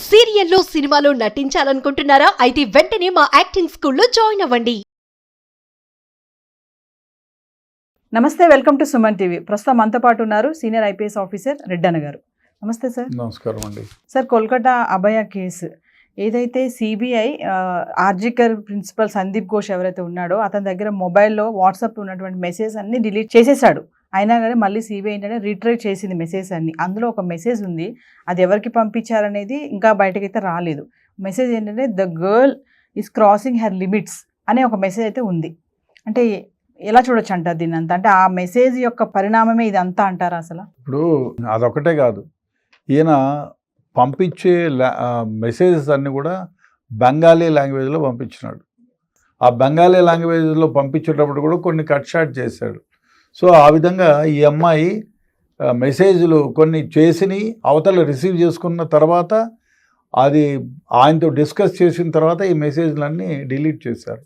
సీరియల్లో సినిమాలో నటించాలనుకుంటున్నారా? అయితే వెంటనే మా యాక్టింగ్ స్కూల్లో జాయిన్ అవ్వండి. నమస్తే, వెల్కమ్ టు సుమన్ టీవీ. ప్రస్తుతం మనతో పాటు ఉన్నారు సీనియర్ ఐపీఎస్ ఆఫీసర్ రెడ్డన్న గారు. నమస్తే సార్. నమస్కారం అండి. సార్, కోల్కతా అభయ కేసు ఏదైతే సిబిఐ ఆర్జికర్ ప్రిన్సిపల్ సందీప్ ఘోష్ ఎవరైతే ఉన్నాడో అతని దగ్గర మొబైల్లో వాట్సాప్ ఉన్నటువంటి మెసేజ్ అన్ని డిలీట్ చేసేసాడు. అయినా కానీ మళ్ళీ సిబిఐ ఏంటంటే రీట్రేట్ చేసింది మెసేజ్ అన్ని. అందులో ఒక మెసేజ్ ఉంది, అది ఎవరికి పంపించారనేది ఇంకా బయటకైతే రాలేదు. మెసేజ్ ఏంటంటే the girl is crossing her limits అనే ఒక మెసేజ్ అయితే ఉంది. అంటే ఎలా చూడొచ్చు అంటారు దీన్ని అంతా? అంటే ఆ మెసేజ్ యొక్క పరిణామమే ఇది అంతా అంటారా అసలు? ఇప్పుడు అదొకటే కాదు, ఈయన పంపించే మెసేజెస్ అన్నీ కూడా బెంగాలీ లాంగ్వేజ్లో పంపించినాడు. ఆ బెంగాలీ లాంగ్వేజ్లో పంపించేటప్పుడు కూడా కొన్ని కట్ షాట్ చేశాడు. సో ఆ విధంగా ఈ అమ్మాయి మెసేజ్లు కొన్ని చేసిని అవతల రిసీవ్ చేసుకున్న తర్వాత అది ఆయనతో డిస్కస్ చేసిన తర్వాత ఈ మెసేజ్లన్నీ డిలీట్ చేశారు.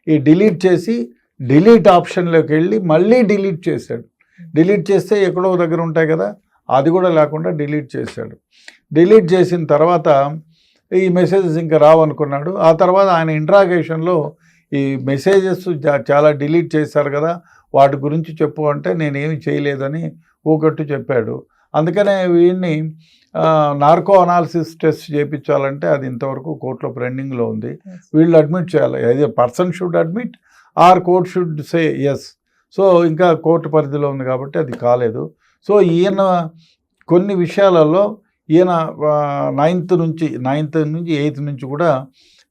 ఈ డిలీట్ చేసి డిలీట్ ఆప్షన్లోకి వెళ్ళి మళ్ళీ డిలీట్ చేశాడు. డిలీట్ చేస్తే ఎక్కడో దగ్గర ఉంటాయి కదా, అది కూడా లేకుండా డిలీట్ చేశాడు. డిలీట్ చేసిన తర్వాత ఈ మెసేజెస్ ఇంకా రావనుకున్నాడు. ఆ తర్వాత ఆయన ఇంట్రాగేషన్లో ఈ మెసేజెస్ చాలా డిలీట్ చేశారు కదా, వాటి గురించి చెప్పు అంటే నేనేమి చేయలేదని ఊకట్టు చెప్పాడు. అందుకనే వీడిని నార్కో అనాలిసిస్ టెస్ట్ చేయించాలంటే అది ఇంతవరకు కోర్టులో పెండింగ్లో ఉంది. వీళ్ళు అడ్మిట్ చేయాలి. ఏదో person should admit or court should say yes. So ఇంకా కోర్టు పరిధిలో ఉంది కాబట్టి అది కాలేదు. సో ఈయన కొన్ని విషయాలలో ఈయన 9th నుంచి 8th నుంచి కూడా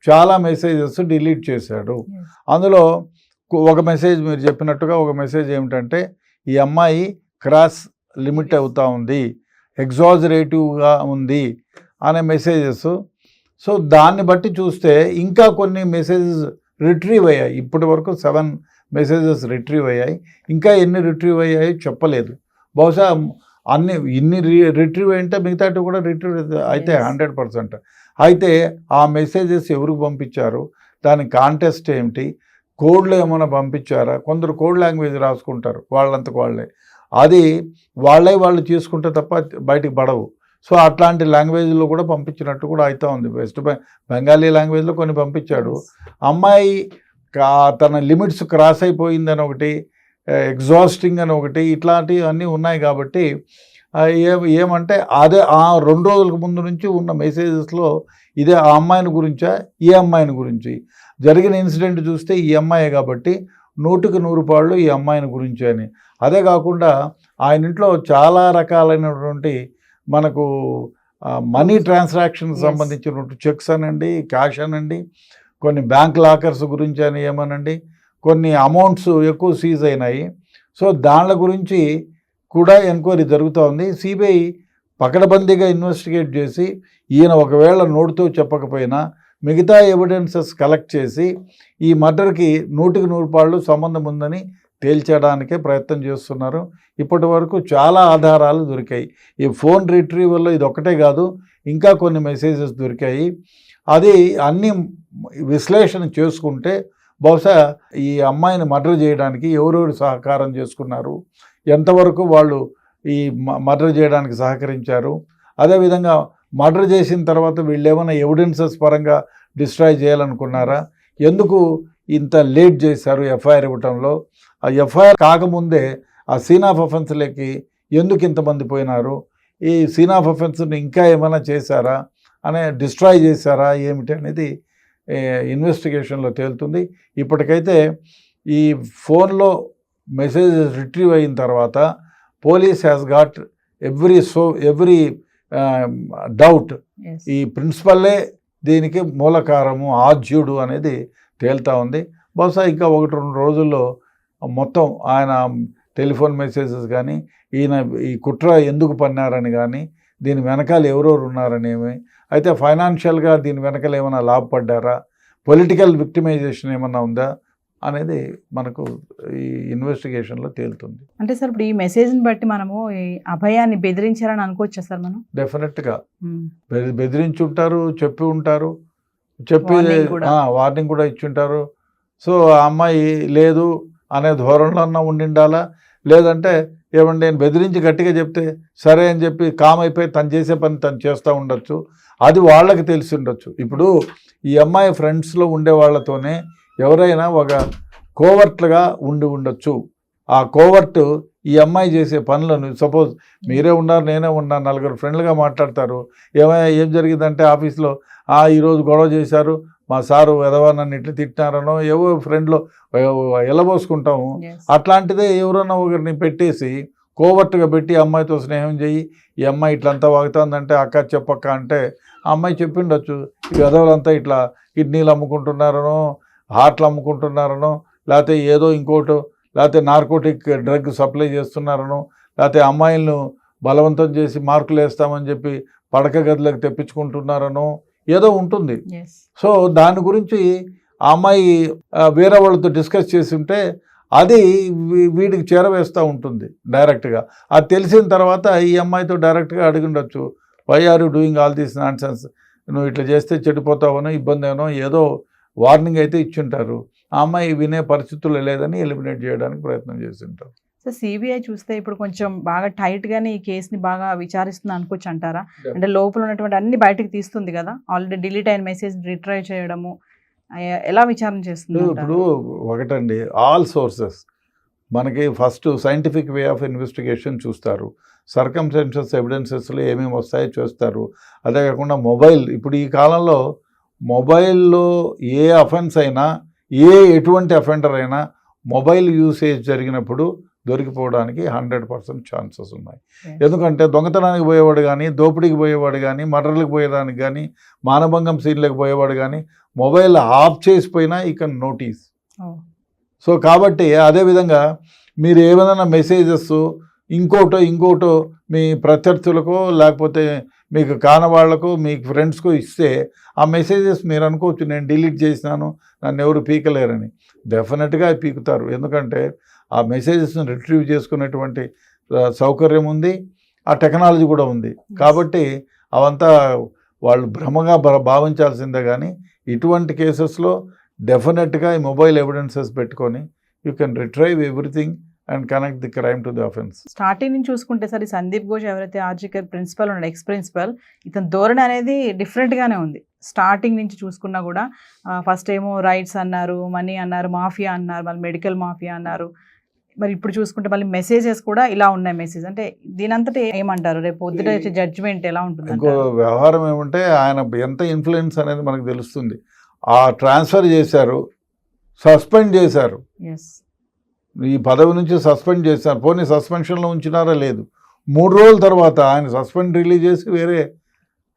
చాలా మెసేజెస్ డిలీట్ చేశాడు. అందులో ఒక మెసేజ్ మీరు చెప్పినట్టుగా ఒక మెసేజ్ ఏమిటంటే ఈ అమ్మాయి క్రాస్ లిమిట్ అవుతూ ఉంది, ఎగ్జాజరేటివ్గా ఉంది అనే మెసేజెస్. సో దాన్ని బట్టి చూస్తే ఇంకా కొన్ని మెసేజెస్ రిట్రీవ్ అయ్యాయి. ఇప్పటి వరకు 7 మెసేజెస్ రిట్రీవ్ అయ్యాయి. ఇంకా ఎన్ని రిట్రీవ్ అయ్యాయో చెప్పలేదు. బహుశా ఇన్ని రిట్రీవ్ అంటే మిగతాటి కూడా రిట్రీవ్ అయితే 100%. అయితే ఆ మెసేజెస్ ఎవరికి పంపించారు, దాని కాంటెస్ట్ ఏమిటి, కోడ్లు ఏమైనా పంపించారా? కొందరు కోడ్ లాంగ్వేజ్ రాసుకుంటారు వాళ్ళంతకు వాళ్ళే, అది వాళ్ళు తీసుకుంటే తప్ప బయటికి పడవు. సో అట్లాంటి లాంగ్వేజ్లో కూడా పంపించినట్టు కూడా అవుతూ ఉంది. బెంగాలీ లాంగ్వేజ్లో కొన్ని పంపించాడు. అమ్మాయి తన లిమిట్స్ క్రాస్ అయిపోయిందని ఒకటి, ఎగ్జాస్టింగ్ అని ఒకటి, ఇట్లాంటివి అన్నీ ఉన్నాయి. కాబట్టి ఏమంటే అదే ఆ 2 రోజులకు ముందు నుంచి ఉన్న మెసేజెస్లో ఇదే ఆ అమ్మాయిని గురించా, ఈ అమ్మాయిని గురించి జరిగిన ఇన్సిడెంట్ చూస్తే ఈ అమ్మాయి కాబట్టి 100కి 100 పాళ్ళు ఈ అమ్మాయిని గురించి అని. అదే కాకుండా ఆయన ఇంట్లో చాలా రకాలైనటువంటి మనకు మనీ ట్రాన్సాక్షన్కి సంబంధించినటువంటి చెక్స్ అనండి, క్యాష్ అనండి, కొన్ని బ్యాంక్ లాకర్స్ గురించి అని ఏమనండి, కొన్ని అమౌంట్స్ ఎక్కువ సీజ్ అయినాయి. సో దాని గురించి కూడా ఎంక్వైరీ జరుగుతూ ఉంది. సిబిఐ పకడ్బందీగా ఇన్వెస్టిగేట్ చేసి ఈయన ఒకవేళ నోటితో చెప్పకపోయినా మిగతా ఎవిడెన్సెస్ కలెక్ట్ చేసి ఈ మర్డర్కి 100కి 100 పాళ్ళు సంబంధం ఉందని తేల్చడానికే ప్రయత్నం చేస్తున్నారు. ఇప్పటి వరకు చాలా ఆధారాలు దొరికాయి. ఈ ఫోన్ రిట్రీవల్లో ఇది ఒక్కటే కాదు, ఇంకా కొన్ని మెసేజెస్ దొరికాయి. అది అన్ని విశ్లేషణ చేసుకుంటే బహుశా ఈ అమ్మాయిని మర్డర్ చేయడానికి ఎవరెవరు సహకారం చేసుకున్నారు, ఎంతవరకు వాళ్ళు ఈ మర్డర్ చేయడానికి సహకరించారు, అదేవిధంగా మర్డర్ చేసిన తర్వాత వీళ్ళు ఏమైనా ఎవిడెన్సెస్ పరంగా డిస్ట్రాయ్ చేయాలనుకున్నారా, ఎందుకు ఇంత లేట్ చేశారు ఎఫ్ఐఆర్ ఇవ్వటంలో, ఆ ఎఫ్ఐఆర్ కాకముందే ఆ సీన్ ఆఫ్ అఫెన్స్లకి ఎందుకు ఇంతమంది పోయినారు, ఈ సీన్ ఆఫ్ అఫెన్స్ని ఇంకా ఏమైనా చేశారా అనే, డిస్ట్రాయ్ చేశారా ఏమిటి అనేది ఇన్వెస్టిగేషన్లో తేలుతుంది. ఇప్పటికైతే ఈ ఫోన్లో మెసేజెస్ రిట్రీవ్ అయిన తర్వాత police has got every doubt ఈ ప్రిన్సిపల్లే దీనికి మూలకారము, ఆద్యుడు అనేది తేలుతూ ఉంది. బహుశా ఇంకా 1-2 రోజుల్లో మొత్తం ఆయన టెలిఫోన్ మెసేజెస్ కానీ, ఈయన ఈ కుట్ర ఎందుకు పన్నారని కానీ, దీని వెనకాల ఎవరెవరు ఉన్నారనేమి, అయితే ఫైనాన్షియల్గా దీని వెనకాల ఏమైనా లాభపడ్డారా, పొలిటికల్ విక్టిమైజేషన్ ఏమన్నా ఉందా అనేది మనకు ఈ ఇన్వెస్టిగేషన్లో తేలుతుంది. అంటే సార్ ఇప్పుడు ఈ మెసేజ్ని బట్టి మనము ఈ అభయాన్ని బెదిరించారని అనుకోవచ్చా సార్ మనం? డెఫినెట్గా బెదిరించి ఉంటారు, చెప్పి ఉంటారు, చెప్పి వార్నింగ్ కూడా ఇచ్చి ఉంటారు. సో ఆ అమ్మాయి లేదు అనే ధోరణిలో ఉండిండాలా, లేదంటే ఏమంటే నేను బెదిరించి గట్టిగా చెప్తే సరే అని చెప్పి కామ్ అయిపోయి తను చేసే పని తను చేస్తూ ఉండొచ్చు. అది వాళ్ళకి తెలిసి ఉండొచ్చు. ఇప్పుడు ఈ అమ్మాయి ఫ్రెండ్స్లో ఉండే వాళ్ళతోనే ఎవరైనా ఒక కోవర్ట్లుగా ఉండొచ్చు. ఆ కోవర్ట్ ఈ అమ్మాయి చేసే పనులను, సపోజ్ మీరే ఉన్నారు, నేనే ఉన్నా, నలుగురు ఫ్రెండ్లుగా మాట్లాడతారు. ఏం జరిగిందంటే ఆఫీస్లో ఈరోజు గొడవ చేశారు, మా సారు ఎదవా నన్ను ఇట్లా తిట్టినారనో ఏవో ఫ్రెండ్లో ఎలబోసుకుంటాము. అట్లాంటిదే ఎవరన్నా ఒకరిని పెట్టేసి కోవర్ట్గా పెట్టి అమ్మాయితో స్నేహం చెయ్యి, ఈ అమ్మాయి ఇట్లంతా వాగుతుందంటే అక్క చెప్పక్క అంటే ఆ అమ్మాయి చెప్పిండొచ్చు, ఈ ఎదవలంతా ఇట్లా కిడ్నీలు అమ్ముకుంటున్నారనో హార్ట్లు అమ్ముకుంటున్నారనో లేకపోతే ఏదో ఇంకోటో లేకపోతే నార్కోటిక్ డ్రగ్ సప్లై చేస్తున్నారనో లేకపోతే అమ్మాయిలను బలవంతం చేసి మార్కులు వేస్తామని చెప్పి పడక గదిలోకి తెప్పించుకుంటున్నారనో ఏదో ఉంటుంది. సో దాని గురించి ఆ అమ్మాయి వేరే వాళ్ళతో డిస్కస్ చేసి ఉంటే అది వీడికి చేరవేస్తూ ఉంటుంది డైరెక్ట్గా. అది తెలిసిన తర్వాత ఈ అమ్మాయితో డైరెక్ట్గా అడిగిండొచ్చు, why are you doing all these nonsense, నువ్వు ఇట్లా చేస్తే చెడిపోతావనో ఇబ్బంది అనో ఏదో వార్నింగ్ అయితే ఇచ్చుంటారు. ఆ అమ్మాయి వినే పరిస్థితులు లేదని ఎలిమినేట్ చేయడానికి ప్రయత్నం చేస్తుంటారు. సో సిబిఐ చూస్తే ఇప్పుడు కొంచెం బాగా టైట్గానే ఈ కేసుని బాగా విచారిస్తుంది అనుకోవచ్చు అంటారా? అంటే లోపల ఉన్నటువంటి అన్ని బయటకు తీస్తుంది కదా, ఆల్రెడీ డిలీట్ అయిన మెసేజ్ రిట్రైవ్ చేయడము, ఎలా విచారణ చేస్తుంది? ఇప్పుడు ఒకటండి, ఆల్ సోర్సెస్ మనకి first scientific way of investigation చూస్తారు, సర్కమ్స్టెన్షియస్ ఎవిడెన్సెస్లో ఏమేమి వస్తాయో చూస్తారు. అదే కాకుండా మొబైల్, ఇప్పుడు ఈ కాలంలో మొబైల్లో ఏ అఫెన్స్ అయినా ఎటువంటి అఫెండర్ అయినా మొబైల్ యూసేజ్ జరిగినప్పుడు దొరికిపోవడానికి 100% ఛాన్సెస్ ఉన్నాయి. ఎందుకంటే దొంగతనానికి పోయేవాడు కానీ, దోపిడీకి పోయేవాడు కానీ, మర్డర్లకు పోయేదానికి కానీ, మానభంగం సీన్లకు పోయేవాడు కానీ మొబైల్ ఆఫ్ చేసిపోయినా ఇక నోటీస్. సో కాబట్టి అదేవిధంగా మీరు ఏమైనా మెసేజెస్ ఇంకోటో మీ ప్రత్యర్థులకో లేకపోతే మీకు కానవాళ్లకు మీ ఫ్రెండ్స్కో ఇస్తే ఆ మెసేజెస్ మీరు అనుకోవచ్చు నేను డిలీట్ చేసినాను, నన్ను ఎవరు పీకలేరని. డెఫినెట్గా పీకుతారు, ఎందుకంటే ఆ మెసేజెస్ని రిట్రీవ్ చేసుకునేటువంటి సౌకర్యం ఉంది, ఆ టెక్నాలజీ కూడా ఉంది. కాబట్టి అవంతా వాళ్ళు భ్రమగా భావించాల్సిందే. కానీ ఇటువంటి కేసెస్లో డెఫినెట్గా ఈ మొబైల్ ఎవిడెన్సెస్ పెట్టుకొని you can retrieve everything and connect the crime to the offence. Starting నుంచి చూసుకుంటే సరే సందీప్ ఘోష్ ఎవరైతే ఆర్జికర్ ప్రిన్సిపల్ ఉన్నాడు, ఎక్స్ ప్రిన్సిపల్, ఇతని ధోరణి అనేది డిఫరెంట్గానే ఉంది. స్టార్టింగ్ నుంచి చూసుకున్నా కూడా ఫస్ట్ ఏమో రైట్స్ అన్నారు, మనీ అన్నారు, మాఫియా అన్నారు, మళ్ళీ మెడికల్ మాఫియా అన్నారు. మరి ఇప్పుడు చూసుకుంటే మళ్ళీ మెసేజెస్ కూడా ఇలా ఉన్నాయి. మెసేజ్ అంటే దీనంతటి ఏమంటారు, రేపు పొద్దుట జడ్జిమెంట్ ఎలా ఉంటుంది? ఇంకో వ్యవహారం ఏమంటే ఆయన ఎంత ఇన్ఫ్లుయెన్స్ అనేది మనకు తెలుస్తుంది. ఆ ట్రాన్స్ఫర్ చేశారు, సస్పెండ్ చేశారు, ఈ పదవి నుంచి సస్పెండ్ చేశారు. పోనీ సస్పెన్షన్లో ఉంచినారా లేదు, 3 రోజుల తర్వాత ఆయన సస్పెండ్ రిలీజ్ చేసి వేరే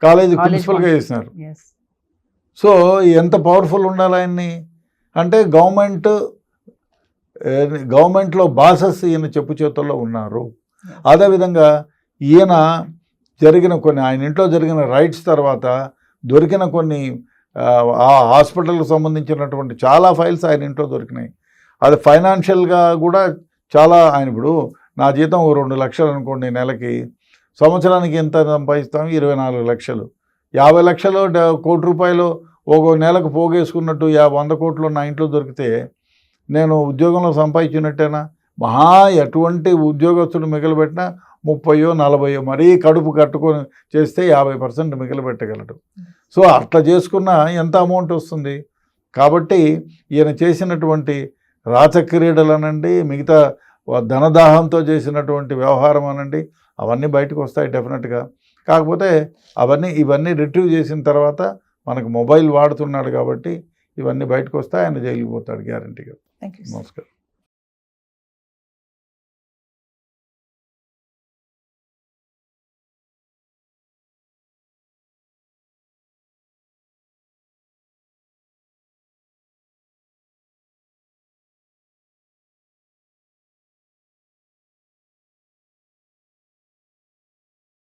కాలేజీ ప్రిన్సిపల్గా చేసినారు. సో ఎంత పవర్ఫుల్ ఉండాలి ఆయన్ని అంటే గవర్నమెంట్లో బాసెస్ ఈయన చెప్పు చేతుల్లో ఉన్నారు. అదేవిధంగా ఈయన ఆయన ఇంట్లో జరిగిన రైట్స్ తర్వాత దొరికిన కొన్ని ఆ హాస్పిటల్కి సంబంధించినటువంటి చాలా ఫైల్స్ ఆయన ఇంట్లో దొరికినాయి. అది ఫైనాన్షియల్గా కూడా చాలా, ఆయన ఇప్పుడు నా జీతం 2 లక్షలు అనుకోండి నెలకి, సంవత్సరానికి ఎంత సంపాదిస్తాం? 24 లక్షలు. 50 లక్షలు, 1 కోటి రూపాయలు ఒక నెలకు పోగేసుకున్నట్టు 100 కోట్లు నా ఇంట్లో దొరికితే నేను ఉద్యోగంలో సంపాదించినట్టేనా? ఎటువంటి ఉద్యోగస్తుడు మిగిలిపెట్టినా 30-40 మరీ కడుపు కట్టుకొని చేస్తే 50% మిగిలిపెట్టగలడు. సో అట్లా చేసుకున్న ఎంత అమౌంట్ వస్తుంది? కాబట్టి ఈయన చేసినటువంటి రాచక్రీడలు అనండి, మిగతా ధనదాహంతో చేసినటువంటి వ్యవహారం అనండి, అవన్నీ బయటకు వస్తాయి డెఫినెట్గా. కాకపోతే ఇవన్నీ రిట్రీవ్ చేసిన తర్వాత మనకు మొబైల్ వాడుతున్నాడు కాబట్టి ఇవన్నీ బయటకు వస్తాయి, ఆయన జైలుకి పోతాడు గ్యారంటీగా. Thank you. నమస్కారం.